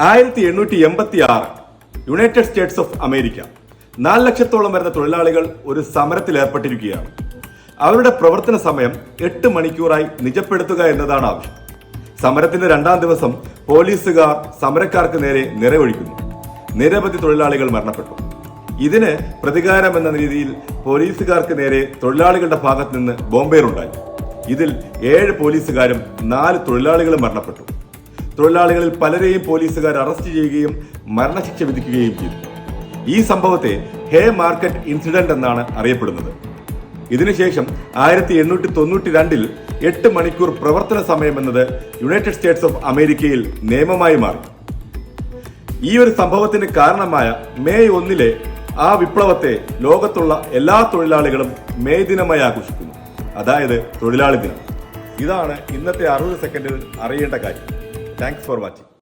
1886 United States of America 4 ലക്ഷത്തോളം വരുന്ന തൊഴിലാളികൾ ഒരു സമരത്തിൽ ഏർപ്പെട്ടിരിക്കുകയാണ്. അവരുടെ പ്രവർത്തന സമയം 8 മണിക്കൂറായി നിജപ്പെടുത്തുക എന്നതാണ് ആവശ്യം. സമരത്തിന്റെ 2ാം ദിവസം പോലീസുകാർ സമരക്കാർക്ക് നേരെ നിറയൊഴിക്കുന്നു. നിരവധി തൊഴിലാളികൾ മരണപ്പെട്ടു. ഇതിന് പ്രതികാരം എന്ന രീതിയിൽ പോലീസുകാർക്ക് നേരെ തൊഴിലാളികളുടെ ഭാഗത്ത് നിന്ന് ബോംബേറുണ്ടായി. ഇതിൽ 7 പോലീസുകാരും 4 തൊഴിലാളികളും മരണപ്പെട്ടു. തൊഴിലാളികളിൽ പലരെയും പോലീസുകാർ അറസ്റ്റ് ചെയ്യുകയും മരണശിക്ഷ വിധിക്കുകയും ചെയ്തു. ഈ സംഭവത്തെ ഹേ മാർക്കറ്റ് ഇൻസിഡന്റ് എന്നാണ് അറിയപ്പെടുന്നത്. ഇതിനുശേഷം 1892 8 മണിക്കൂർ പ്രവർത്തന സമയം എന്നത് യുണൈറ്റഡ് സ്റ്റേറ്റ്സ് ഓഫ് അമേരിക്കയിൽ നിയമമായി മാറി. ഈ ഒരു സംഭവത്തിന് കാരണമായ മെയ് 1 ആ വിപ്ലവത്തെ ലോകത്തുള്ള എല്ലാ തൊഴിലാളികളും മെയ് ദിനമായി ആഘോഷിക്കുന്നു. അതായത് തൊഴിലാളി ദിനം. ഇതാണ് ഇന്നത്തെ 60 സെക്കൻഡിൽ അറിയേണ്ട കാര്യം. Thanks for watching.